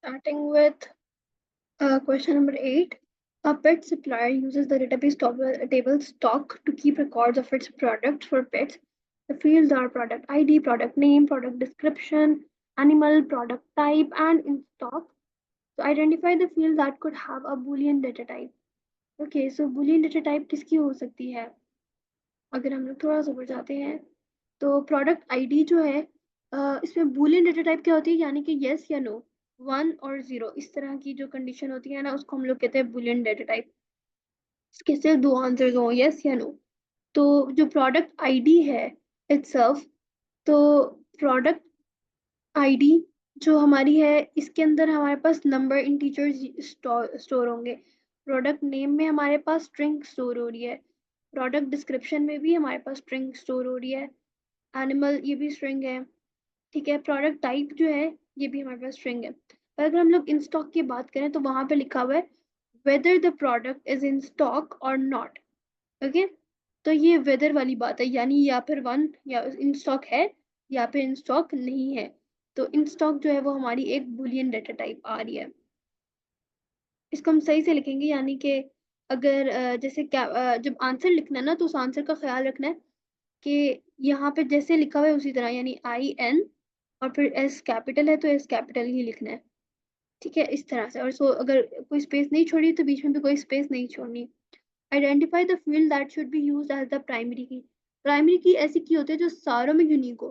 Starting with question number 8. A pet supplier uses the database table stock to keep records of its products for pets. The fields are product ID, product name, product description, animal, product type, and in stock. So identify the field that could have a boolean data type. Okay, so boolean data type किसकी हो सकती है? अगर हम लोग थोड़ा सा ऊपर जाते हैं तो प्रोडक्ट आईडी जो है इसमें बूलियन डेटा टाइप क्या होती है, यानी कि यस या नो, वन और जीरो, इस तरह की जो कंडीशन होती है ना उसको हम लोग कहते हैं बूलियन डेटा टाइप। इसके सिर्फ दो आंसर्स हो, यस या नो। तो जो प्रोडक्ट आईडी है इटसेल्फ, तो प्रोडक्ट आईडी जो हमारी है इसके अंदर हमारे पास नंबर इंटीजर्स स्टोर होंगे। प्रोडक्ट नेम में हमारे पास स्ट्रिंग स्टोर हो रही है। प्रोडक्ट डिस्क्रिप्शन में भी हमारे पास स्ट्रिंग स्टोर हो रही है। एनिमल ये भी स्ट्रिंग है। ठीक है, प्रोडक्ट टाइप जो है ये भी हमारे पास स्ट्रिंग है। पर अगर हम लोग इन स्टॉक की बात करें तो वहां पे लिखा हुआ है whether the product is in stock और नॉट। ओके, तो ये वेदर वाली बात है, यानी या फिर वन या इन स्टॉक है या फिर इन स्टॉक नहीं है। तो इन स्टॉक जो है वो हमारी एक बुलियन डेटा टाइप आ रही है। इसको हम सही से लिखेंगे, यानी कि अगर जैसे क्या जब आंसर लिखना है ना तो उस आंसर का ख्याल रखना है कि यहाँ पे जैसे लिखा हुआ है उसी तरह, यानी आई एन और फिर एस कैपिटल है तो एस कैपिटल ही लिखना है। ठीक है, इस तरह से। और सो अगर कोई स्पेस नहीं छोड़ी तो बीच में भी कोई स्पेस नहीं छोड़नी। Identify the field that should be used as the primary key. Primary key ऐसी की होती है जो सारों में यूनिक हो।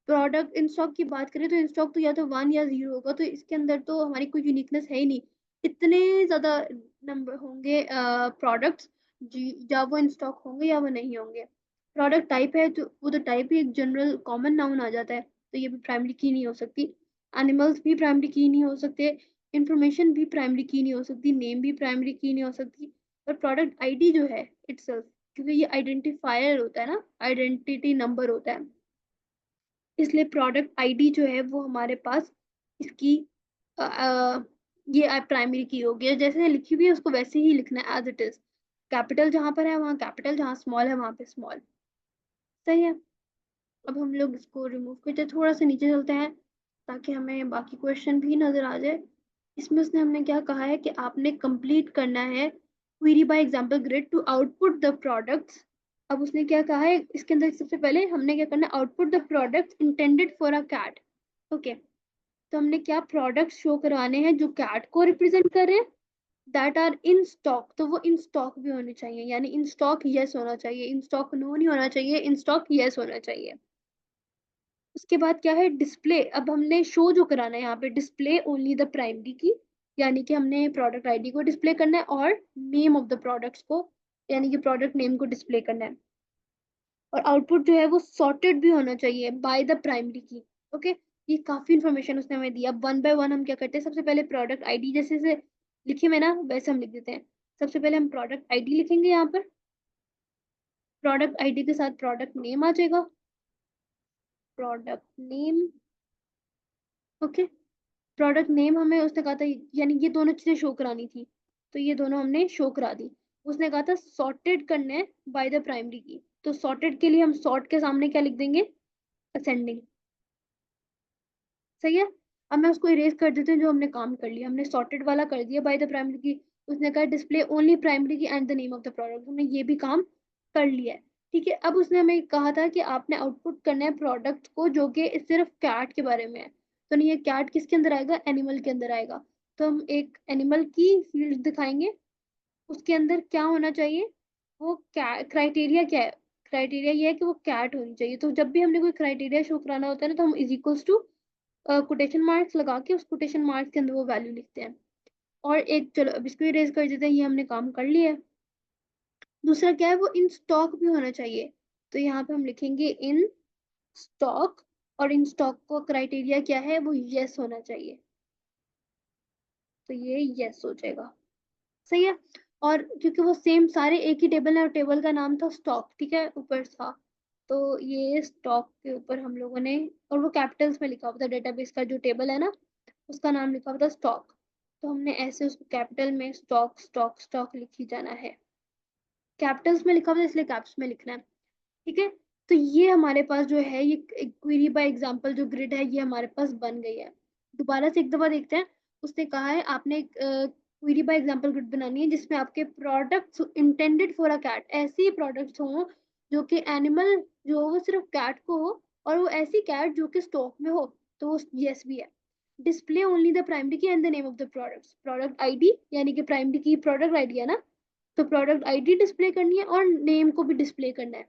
प्रोडक्ट इन स्टॉक की बात करें तो इन स्टॉक तो या तो वन या जीरो होगा, तो इसके अंदर तो हमारी कोई यूनिकनेस है ही नहीं। इतने ज्यादा नंबर होंगे प्रोडक्ट्स जी, या वो इन स्टॉक होंगे या वो नहीं होंगे। प्रोडक्ट टाइप है तो वो तो टाइप ही एक जनरल कॉमन नाउन आ जाता है, तो ये भी प्राइमरी की नहीं हो सकती। एनिमल्स भी प्राइमरी की नहीं हो सकते। इंफॉर्मेशन भी प्राइमरी की नहीं हो सकती। नेम भी प्राइमरी की नहीं हो सकती। पर प्रोडक्ट आईडी जो है इटसेल्फ, क्योंकि ये आइडेंटिफायर होता है ना, आइडेंटिटी नंबर होता है, इसलिए प्रोडक्ट आईडी जो है वो हमारे पास इसकी ये प्राइमरी की होगी। और जैसे लिखी हुई है उसको वैसे ही लिखना है एज इट इज। कैपिटल जहां पर है वहां कैपिटल, जहां स्मॉल है वहां पे स्मॉल। सही है। अब हम लोग इसको रिमूव करते हैं, थोड़ा सा नीचे चलते हैं ताकि हमें बाकी क्वेश्चन भी नजर आ जाए। इसमें उसने हमने क्या कहा है कि आपने कंप्लीट करना है query by example grid to output the products. अब उसने क्या कहा है इसके अंदर, सबसे पहले हमने क्या करना है, output the products intended for a cat. Okay, तो हमने क्या प्रोडक्ट्स शो करवाने हैं जो कैट को रिप्रेजेंट कर रहे हैं, दैट आर इन स्टॉक, तो वो इन स्टॉक भी होने चाहिए, यानी इन स्टॉक यस होना चाहिए, इन स्टॉक नो नहीं होना चाहिए, इन स्टॉक यस होना चाहिए। उसके बाद क्या है डिस्प्ले। अब हमने शो जो कराना है यहाँ पे डिस्प्ले ओनली द प्राइमरी की, यानी कि हमने प्रोडक्ट आईडी को डिस्प्ले करना है और नेम ऑफ द प्रोडक्ट्स को, यानी कि प्रोडक्ट नेम को डिस्प्ले करना है। और आउटपुट जो है वो सॉर्टेड भी होना चाहिए बाय द प्राइमरी की। ओके, ये काफी इंफॉर्मेशन उसने हमें दिया। वन बाय वन हम क्या करते हैं, सबसे पहले प्रोडक्ट आईडी जैसे से लिखे में ना वैसे हम लिख देते हैं। सबसे पहले हम प्रोडक्ट आईडी लिखेंगे यहाँ पर, प्रोडक्ट आईडी के साथ प्रोडक्ट नेम आ जाएगा, product name. Okay, product name हमें उसने कहा था, यानी ये दोनों चीजें शो करानी थी, तो ये दोनों हमने शो करा दी। उसने कहा था सॉर्टेड करने हैं बाय द प्राइमरी की, तो सॉर्टेड के लिए हम सॉर्ट के सामने क्या लिख देंगे, असेंडिंग। सही है। अब मैं उसको इरेज कर देती हूँ, जो हमने काम कर लिया हमने सॉर्टेड वाला कर दिया बाय द प्राइमरी की। उसने कहा डिस्प्ले ओनली प्राइमरी की and the name of the product, हमने ये भी काम कर लिया है। ठीक है, अब उसने हमें कहा था कि आपने आउटपुट करना है प्रोडक्ट को जो कि सिर्फ कैट के बारे में है। तो नहीं, ये कैट किसके अंदर आएगा, एनिमल के अंदर आएगा। तो हम एक एनिमल की फील्ड दिखाएंगे, उसके अंदर क्या होना चाहिए, वो क्राइटेरिया क्या है, क्राइटेरिया ये है कि वो कैट होनी चाहिए। तो जब भी हमने कोई क्राइटेरिया शो कराना होता है ना तो हम is equals to quotation marks लगा के उस कोटेशन मार्क्स के अंदर वो वैल्यू लिखते हैं। और एक, चलो अब इसको इरेज कर देते हैं, ये हमने काम कर लिया है। दूसरा क्या है, वो इन स्टॉक भी होना चाहिए। तो यहाँ पे हम लिखेंगे इन स्टॉक, और इन स्टॉक को क्राइटेरिया क्या है, वो यस होना चाहिए। तो ये यस हो जाएगा। सही है। और क्योंकि वो सेम सारे एक ही टेबल है और टेबल का नाम था स्टॉक, ठीक है, ऊपर था, तो ये स्टॉक के ऊपर हम लोगों ने, और वो कैपिटल्स में लिखा हुआ था, डेटाबेस का जो टेबल है ना उसका नाम लिखा हुआ था स्टॉक, तो हमने ऐसे उसको कैपिटल में स्टॉक स्टॉक स्टॉक लिखी जाना है। कैपिटल्स में लिखा हुआ था इसलिए कैप्स में लिखना है। ठीक है, तो ये हमारे पास जो है ये क्वेरी बाय एग्जांपल जो ग्रिड है ये हमारे पास बन गई है। दोबारा से एक दफा देखते हैं। उसने कहा है आपने क्वेरी बाय एग्जांपल ग्रिड बनानी है जिसमें आपके products intended for a cat, ऐसे ही प्रोडक्ट्स हों जो कि एनिमल जो हो वो सिर्फ कैट को हो, और वो ऐसी कैट जो कि स्टॉक में हो, तो वो यस भी है। डिस्प्ले ओनली द प्राइमरी की and the name of the products, product ID यानी कि प्राइमरी की प्रोडक्ट आईडी है ना, तो प्रोडक्ट आईडी डिस्प्ले करनी है और नेम को भी डिस्प्ले करना है।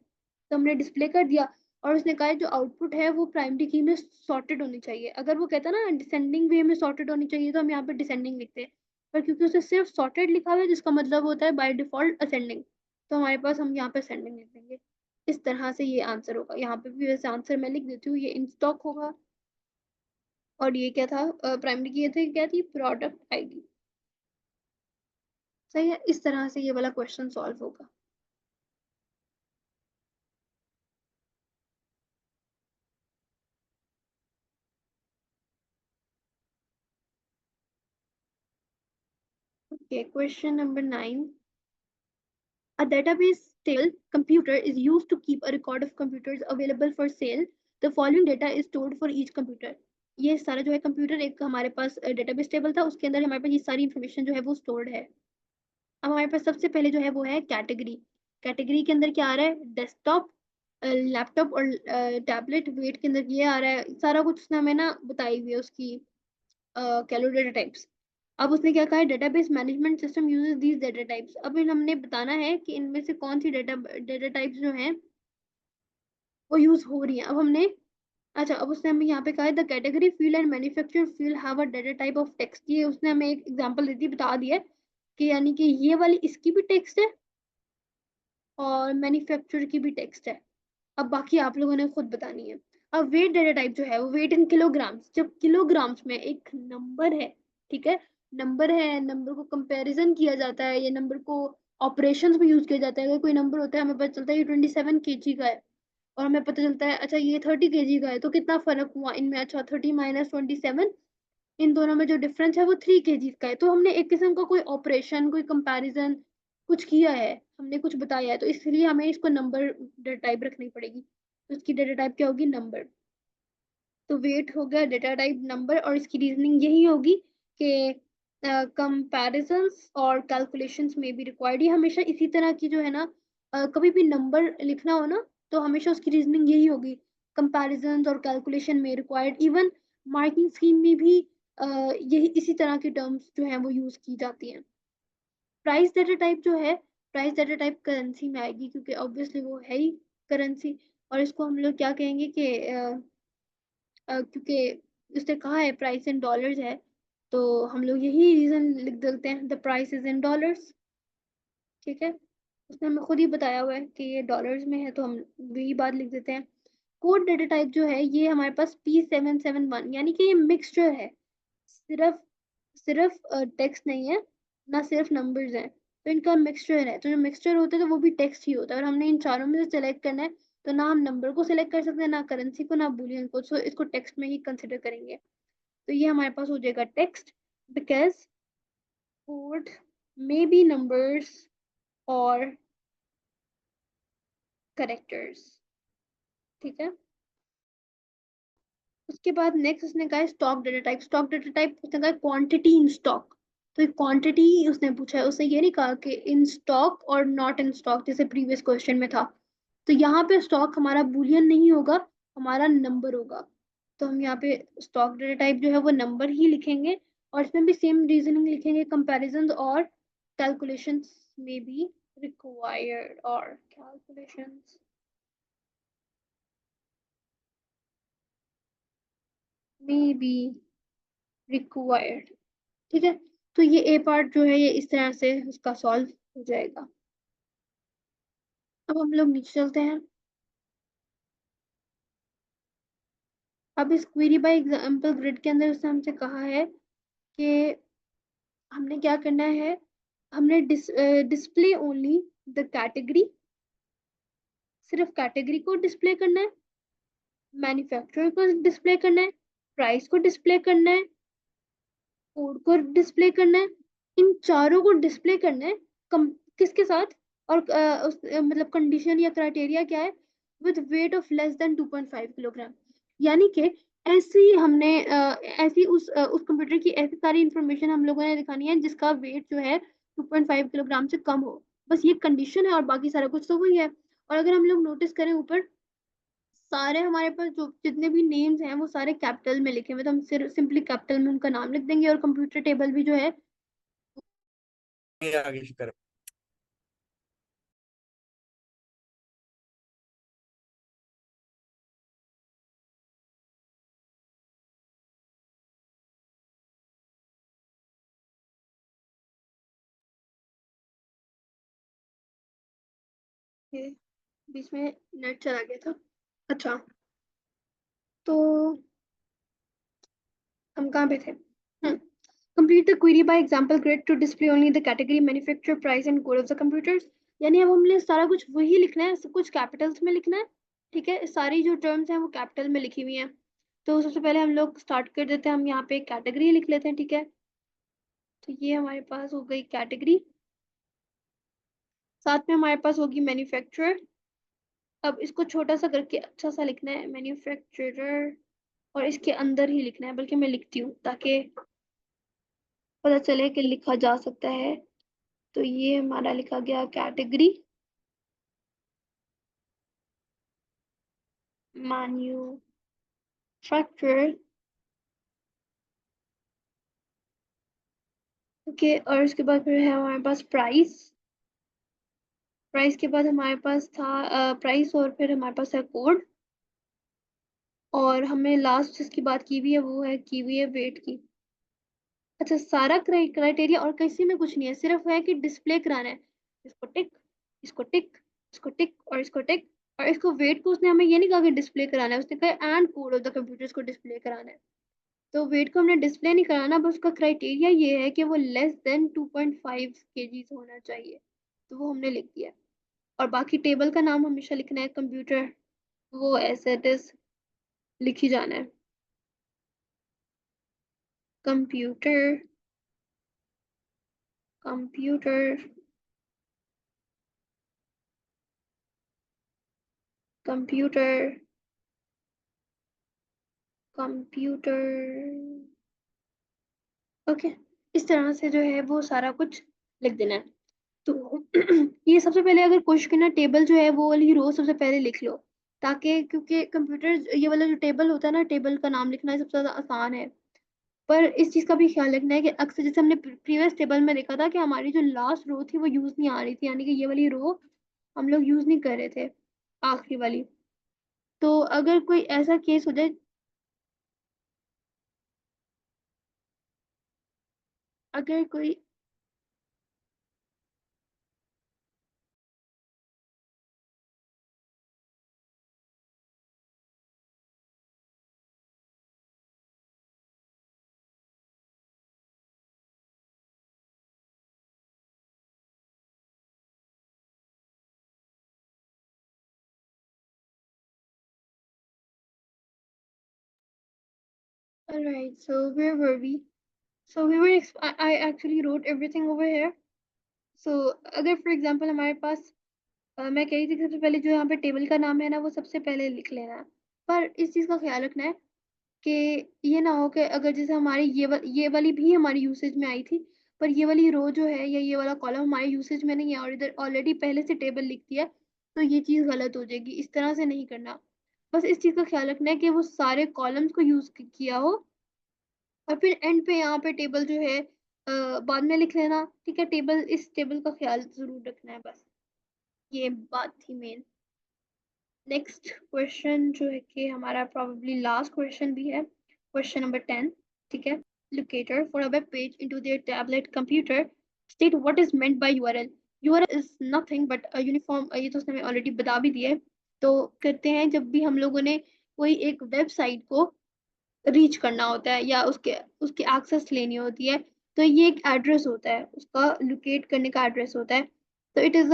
तो हमने डिस्प्ले कर दिया, और उसने कहा है जो आउटपुट है वो प्राइमरी की में सॉर्टेड होनी चाहिए। अगर वो कहता ना डिसेंडिंग वे में सॉर्टेड होनी चाहिए तो हम यहाँ पे डिसेंडिंग लिखते हैं, पर क्योंकि उसे सिर्फ सॉर्टेड लिखा हुआ है जिसका मतलब होता है बाय डिफॉल्ट असेंडिंग, तो हमारे पास हम यहाँ पे असेंडिंग लिख देंगे। इस तरह से ये आंसर होगा। यहाँ पे भी वैसे आंसर मैं लिख देती हूँ, ये इन स्टॉक होगा। और ये क्या था, प्राइमरी की ये थी क्या थी, प्रोडक्ट आईडी। सही है, इस तरह से ये वाला क्वेश्चन सॉल्व होगा। Okay, question number 9। A database table computer is used to keep a record of computers available for sale. The following data is stored for each computer. ये सारा जो है कंप्यूटर एक हमारे पास डेटाबेस टेबल था, उसके अंदर हमारे पास ये सारी इंफॉर्मेशन जो है वो स्टोर्ड है। अब हमारे पास सबसे पहले जो है वो है कैटेगरी। कैटेगरी के अंदर क्या आ रहा है, डेस्कटॉप, लैपटॉप और टैबलेट। वेट के अंदर ये आ रहा है, सारा कुछ उसने हमें ना बताई हुई है उसकी कैलो डेटा टाइप्स। अब उसने क्या कहा है, database management system uses these data types. अब हमने बताना है कि इनमें से कौन सी डेटा डेटा टाइप्स जो हैं वो यूज हो रही हैं। अब हमने, अच्छा, अब उसने हमें यहाँ पे कहा है the category field and manufacture field have a data type of text. ये उसने हमें एक एग्जांपल दे दी, बता दिया कि यानी कि ये वाली इसकी भी टेक्स्ट है और मैन्युफैक्चर की भी टेक्स्ट है। अब बाकी आप लोगों ने खुद बतानी है। अब वेट डेटा टाइप जो है वो वेट इन किलोग्राम्स, जब किलोग्राम्स में एक नंबर है, ठीक है, नंबर है, नंबर को कंपैरिजन किया जाता है, ये नंबर को ऑपरेशंस में यूज किया जाता है। अगर कोई नंबर होता है हमें पता चलता है ये 27 kg का है, और हमें पता चलता है अच्छा ये 30 kg का है, तो कितना फर्क हुआ इनमें, अच्छा 30 - 27, इन दोनों में जो डिफरेंस है वो 3 kg का है। तो हमने एक किस्म का कोई ऑपरेशन, कोई कंपैरिजन कुछ किया है, हमने कुछ बताया है, तो इसलिए हमें इसको नंबर डेटा टाइप रखनी पड़ेगी। तो इसकी डेटा टाइप क्या होगी, नंबर। तो वेट हो गया डेटा टाइप नंबर, और इसकी रीजनिंग यही होगी कि कंपैरिजंस और कैलकुलेशंस में भी रिक्वायर्ड। ये हमेशा इसी तरह की जो है ना, कभी भी नंबर लिखना हो ना तो हमेशा उसकी रीजनिंग यही होगी, कंपैरिजंस और कैलकुलेशन में रिक्वायर्ड। इवन मार्किंग स्कीम में भी यही इसी तरह की टर्म्स जो है वो यूज की जाती हैं। प्राइस डेटा टाइप जो है, प्राइस डेटा टाइप करेंसी में आएगी क्योंकि ऑब्वियसली वो है ही करेंसी। और इसको हम लोग क्या कहेंगे कि क्योंकि उसने कहा है प्राइस इन डॉलर्स है, तो हम लोग यही रीजन लिख देते हैं, the price is in dollars. ठीक है, उसने हमें खुद ही बताया हुआ है कि ये डॉलर्स में है, तो हम वही बात लिख देते हैं। कोड डेटा टाइप जो है ये हमारे पास P771, यानी कि ये मिक्सचर है, सिर्फ सिर्फ टेक्स्ट नहीं है, ना सिर्फ नंबर्स हैं, तो इनका मिक्सचर है। तो जो मिक्सचर होता है तो वो भी टेक्स्ट ही होता है, और हमने इन चारों में से सेलेक्ट करना है। तो ना हम नंबर को सिलेक्ट कर सकते हैं, ना करेंसी को, ना बुलियन को, तो इसको टेक्स्ट में ही कंसिडर करेंगे। तो ये हमारे पास हो जाएगा text, because code may be numbers और करेक्टर्स। ठीक है, उसके बाद नेक्स्ट उसने कहा stock data type. Stock data type उसने कहा क्वांटिटी इन स्टॉक। तो क्वांटिटी उसने पूछा है, उसने ये नहीं कहा कि इन स्टॉक और नॉट इन स्टॉक जैसे प्रीवियस क्वेश्चन में था। तो यहाँ पे स्टॉक हमारा बुलियन नहीं होगा, हमारा नंबर होगा। तो हम यहाँ पे स्टॉक डेटा टाइप जो है वो नंबर ही लिखेंगे, और इसमें भी सेम रीजनिंग लिखेंगे, कंपैरिजन और कैलकुलेशंस में भी रिक्वायर्ड, और कैलकुलेशंस में भी रिक्वायर्ड। ठीक है, तो ये ए पार्ट जो है ये इस तरह से उसका सॉल्व हो जाएगा। अब हम लोग नीचे चलते हैं। अब इस क्वेरी बाय एग्जांपल ग्रिड के अंदर उसने हमसे कहा है कि हमने क्या करना है, हमने डिस्प्ले ओनली द कैटेगरी, सिर्फ कैटेगरी को डिस्प्ले करना है, मैन्युफैक्चरर को डिस्प्ले करना है, प्राइस को डिस्प्ले करना है, कोड को डिस्प्ले करना है। इन चारों को डिस्प्ले करना है, कम किसके साथ, और मतलब कंडीशन या क्राइटेरिया क्या है, with weight of less than 2.5 kilogram. यानी कि ऐसी हमने ऐसी उस कंप्यूटर की ऐसी सारी इंफॉर्मेशन हम लोगों ने दिखानी है जिसका वेट जो है 2.5 किलोग्राम से कम हो। बस ये कंडीशन है और बाकी सारा कुछ तो वही है। और अगर हम लोग नोटिस करें ऊपर, सारे हमारे पास जो जितने भी नेम्स हैं वो सारे कैपिटल में लिखे हुए, तो हम सिर्फ सिंपली कैपिटल में उनका नाम लिख देंगे। और कंप्यूटर टेबल भी जो है, ये आगे कर। ये बीच में नेट चला गया था। अच्छा, तो हम कहाँ पे थे? Complete the query by example grid to display only the category, manufacturer, price and code of the computers। यानी अब हमने सारा कुछ वही लिखना है, सब कुछ कैपिटल्स में लिखना है। ठीक है, सारी जो टर्म्स हैं वो कैपिटल में लिखी हुई हैं। तो सबसे पहले हम लोग स्टार्ट कर देते हैं, हम यहाँ पे कैटेगरी लिख लेते हैं। ठीक है, तो ये हमारे पास हो गई कैटेगरी, साथ में हमारे पास होगी मैन्युफैक्चरर। अब इसको छोटा सा करके अच्छा सा लिखना है, मैन्युफैक्चरर, और इसके अंदर ही लिखना है, बल्कि मैं लिखती हूँ ताकि पता चले कि लिखा जा सकता है। तो ये हमारा लिखा गया कैटेगरी मैन्युफैक्चरर। ओके, और उसके बाद फिर है हमारे पास प्राइस। प्राइस के बाद हमारे पास था प्राइस, और फिर हमारे पास है कोड। और हमने लास्ट जिसकी बात की हुई है वो है की हुई है वेट की। अच्छा, सारा क्राइटेरिया और किसी में कुछ नहीं है, सिर्फ है कि डिस्प्ले कराना है। इसको टिक, इसको टिक, इसको टिक और इसको टिक। और इसको वेट को उसने हमें ये नहीं कहा कि डिस्प्ले कराना है, उसने कहा and code of the computers को डिस्प्ले कराना है। तो वेट को हमने डिस्प्ले नहीं कराना, बस उसका क्राइटेरिया ये है कि वो लेस देन 2.5 केजीज होना चाहिए। तो वो हमने लिख दिया। और बाकी टेबल का नाम हमेशा लिखना है कंप्यूटर, वो एज इट इज लिखी जाना है, computer, computer, computer, computer. Okay, इस तरह से जो है वो सारा कुछ लिख देना है। तो ये सबसे पहले अगर कोशिश करना, टेबल जो है वो वाली रो सबसे पहले लिख लो, ताकि क्योंकि कंप्यूटर ये वाला जो टेबल होता है ना, टेबल का नाम लिखना है सबसे ज्यादा आसान है। पर इस चीज का भी ख्याल रखना है कि अक्सर जैसे हमने प्रीवियस टेबल में देखा था कि हमारी जो लास्ट रो थी वो यूज नहीं आ रही थी, यानी कि ये वाली रो हम लोग यूज नहीं कर रहे थे, आखिरी वाली। तो अगर कोई ऐसा केस हो जाए, अगर कोई Alright, so where were we? So we were, I actually wrote everything over here. So अगर for example हमारे पास मैं कह रही थी कि सबसे पहले जो यहाँ पे टेबल का नाम है ना वो सबसे पहले लिख लेना है। पर इस चीज़ का ख्याल रखना है कि ये ना हो कि अगर जैसे हमारी ये वाली भी हमारी यूसेज में आई थी, पर ये वाली रो जो है या ये वाला कॉलम हमारे यूसेज में नहीं है और इधर ऑलरेडी पहले से टेबल लिख दिया, तो ये चीज़ गलत हो जाएगी। इस तरह से नहीं करना। बस इस चीज़ का ख्याल रखना है कि वो सारे कॉलम्स को यूज किया हो, और फिर एंड पे यहाँ पे टेबल जो है बाद में लिख लेना। ठीक है, टेबल, इस टेबल का ख्याल जरूर रखना है, बस ये बात थी मेन। नेक्स्ट क्वेश्चन जो है कि हमारा प्रोबेबली लास्ट क्वेश्चन भी है, क्वेश्चन नंबर 10। ठीक है, locator for a web page into their tablet computer, state what is meant by URL. URL is nothing but a uniform, ये तो उसने हमें ऑलरेडी बता भी दिया है। तो करते हैं, जब भी हम लोगों ने कोई एक वेबसाइट को रीच करना होता है या उसके उसकी एक्सेस लेनी होती है, तो ये एक एड्रेस होता है, उसका लोकेट करने का एड्रेस होता है। तो it is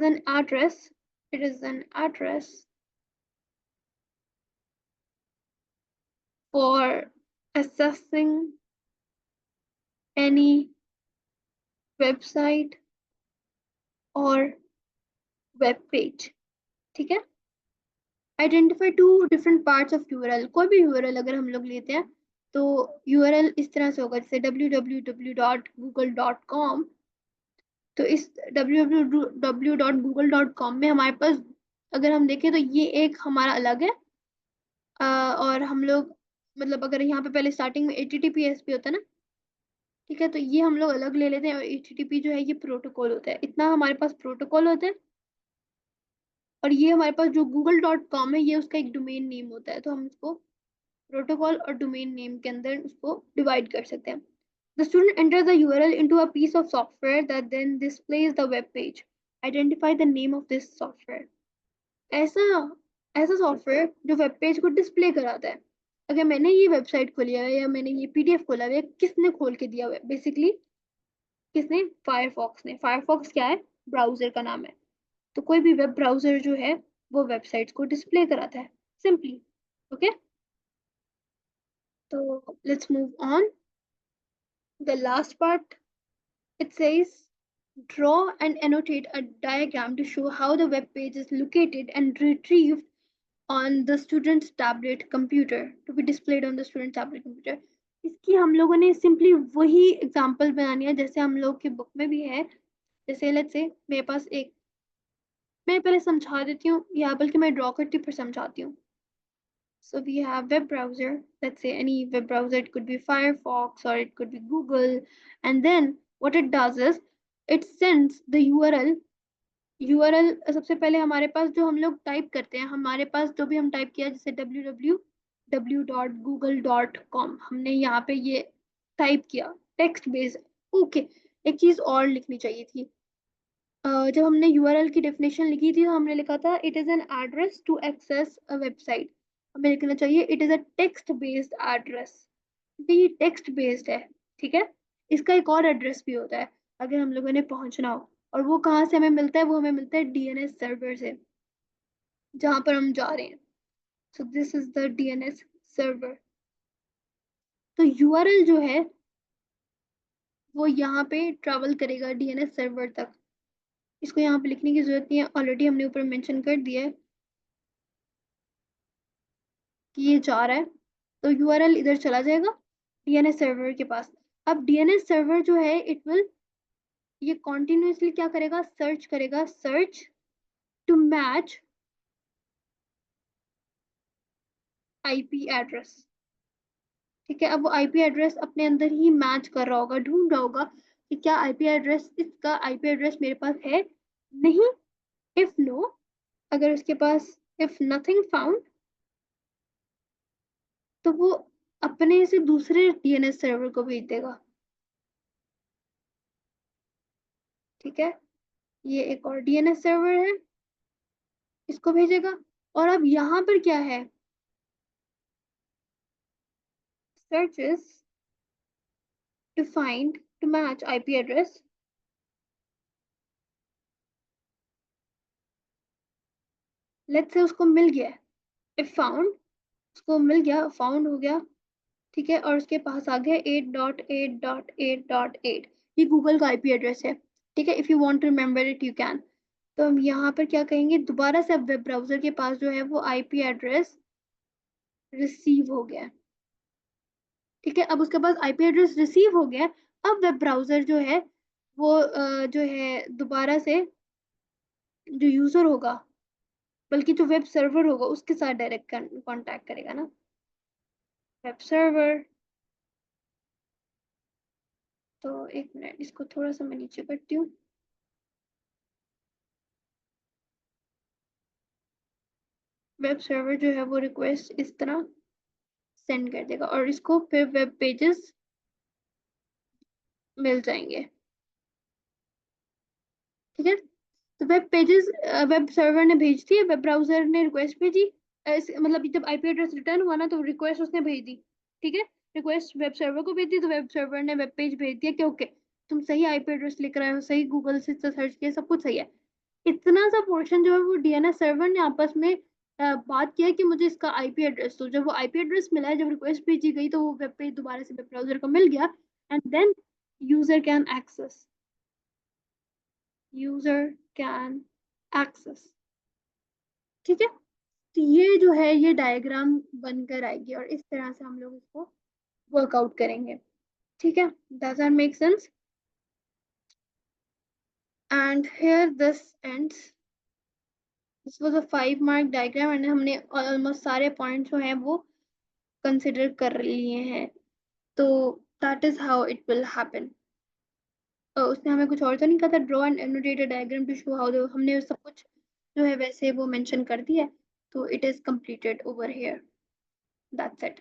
an address, it is an address for accessing any website or web page। ठीक है, identify two different parts of URL. कोई भी यूआरएल अगर हम लोग लेते हैं तो यूआरएल इस तरह से होगा, जैसे www.google.com। तो इस www.google.com में हमारे पास अगर हम देखें तो ये एक हमारा अलग है। और हम लोग मतलब अगर यहाँ पे पहले स्टार्टिंग में HTTPS भी होता है ना, ठीक है, तो ये हम लोग अलग ले लेते हैं। और HTTP जो है ये प्रोटोकॉल होता है, इतना हमारे पास प्रोटोकॉल होता है। और ये हमारे पास जो google.com है ये उसका एक डोमेन नेम होता है, तो हम इसको प्रोटोकॉल और डोमेन नेम के अंदर उसको डिवाइड कर सकते हैं। The student enters the URL into a piece of software that then displays the web page. Identify the name of this software. ऐसा ऐसा सॉफ्टवेयर जो वेब पेज को डिस्प्ले कराता है। अगर मैंने ये वेबसाइट खोली है या मैंने ये PDF खोला है, किसने खोल के दिया हुआ है बेसिकली? किसने? फायरफॉक्स ने। फायरफॉक्स क्या है? ब्राउजर का नाम है। तो कोई भी वेब ब्राउजर जो है वो वेबसाइट्स को डिस्प्ले कराता है, सिंपली। ओके, तो let's move on. The last part, it says draw and annotate a diagram to show how the web page is located and retrieved on the student's tablet computer to be displayed on the student tablet computer। इसकी हम लोगों ने simply वही example बनानी है जैसे हम लोग की बुक में भी है। जैसे लेट्स से मेरे पास एक, मैं पहले समझा देती हूँ या बल्कि मैं ड्रॉ करती फिर समझाती हूँ। So we have web browser, let's say any web browser, it could be Firefox or it could be Google. And then what it does is it sends the URL। URL सबसे पहले हमारे पास जो हम लोग टाइप करते हैं, हमारे पास जो भी हम टाइप किया जैसे www.google.com, हमने यहाँ पे ये टाइप किया टेक्स्ट बेस्ड। ओके, एक चीज और लिखनी चाहिए थी। जब हमने URL की डेफिनेशन लिखी थी तो हमने लिखा था it is an address to access a website. हमें लिखना चाहिए it is a text based address, क्योंकि ये टेक्स्ट बेस्ड है। ठीक है, इसका एक और एड्रेस भी होता है अगर हम लोगों ने पहुंचना हो, और वो कहाँ से हमें मिलता है? वो हमें मिलता है DNS सर्वर से, जहां पर हम जा रहे हैं। So this is the DNS server. तो URL जो है वो यहाँ पे ट्रेवल करेगा DNS सर्वर तक। इसको यहाँ पे लिखने की जरूरत नहीं है, ऑलरेडी हमने ऊपर मेंशन कर दिया है कि ये जा रहा है। तो URL इधर चला जाएगा DNS सर्वर के पास। अब DNS सर्वर जो है इट विल, ये कॉन्टिन्यूसली क्या करेगा? सर्च करेगा, search to match IP address. ठीक है, अब वो IP एड्रेस अपने अंदर ही मैच कर रहा होगा, ढूंढ रहा होगा कि क्या IP एड्रेस, इसका IP एड्रेस मेरे पास है नहीं। इफ नो, अगर उसके पास, इफ नथिंग फाउंड, तो वो अपने से दूसरे DNS सर्वर को भेज देगा। ठीक है, ये एक और DNS सर्वर है, इसको भेजेगा। और अब यहाँ पर क्या है? searches to find to match IP address। Let's say उसको मिल गया है, इफ फाउंड, उसको मिल गया, फाउंड हो गया। ठीक है, और उसके पास आ गया 8.8.8.8। ये गूगल का IP एड्रेस है। ठीक है, if you want to remember it you can. तो हम यहाँ पर क्या कहेंगे? दोबारा से अब वेब ब्राउजर के पास जो है वो IP एड्रेस रिसीव हो गया। ठीक है, अब उसके पास IP एड्रेस रिसीव हो गया। अब वेब ब्राउजर जो है वो जो है दोबारा से जो यूजर होगा, बल्कि जो वेब सर्वर होगा उसके साथ डायरेक्ट कांटेक्ट करेगा ना, वेब सर्वर। तो एक मिनट, इसको थोड़ा सा मैं नीचे करती हूँ। वेब सर्वर जो है वो रिक्वेस्ट इस तरह सेंड कर देगा और इसको फिर वेब पेजेस मिल जाएंगे। ठीक है, तो वेब पेजेस वेब सर्वर ने भेज दी, वेब ब्राउजर ने रिक्वेस्ट भेजी। मतलब जब IP एड्रेस रिटर्न हुआ ना तो रिक्वेस्ट उसने भेज दी। ठीक है, रिक्वेस्ट वेब सर्वर को भेज दी, तो वेब सर्वर ने वेब पेज भेज दिया कि ओके तुम सही IP एड्रेस लेकर आए हो, सही गूगल से सर्च किया, सब कुछ सही है। इतना सा पोर्शन जो है वो DNS सर्वर ने आपस में बात किया कि मुझे इसका IP एड्रेस दो। जब वो IP एड्रेस मिला है, जब रिक्वेस्ट भेजी गई, तो वो वेब पेज दोबारा से वेब ब्राउजर को मिल गया। And then user can access, user can access. ठीक है, तो ये जो है ये डायग्राम बनकर आएगी और इस तरह से हम लोग इसको वर्कआउट करेंगे। ठीक है, does that make sense? And here this ends. This was a 5 mark diagram and हमने ऑलमोस्ट सारे पॉइंट जो हैं वो कंसिडर कर लिए हैं। तो that is how it will happen. उसने हमें कुछ और तो नहीं कहा था, draw and annotate a diagram to show how, हमने सब कुछ जो है वैसे वो मेंशन कर दिया है। तो it is completed over here, that's it.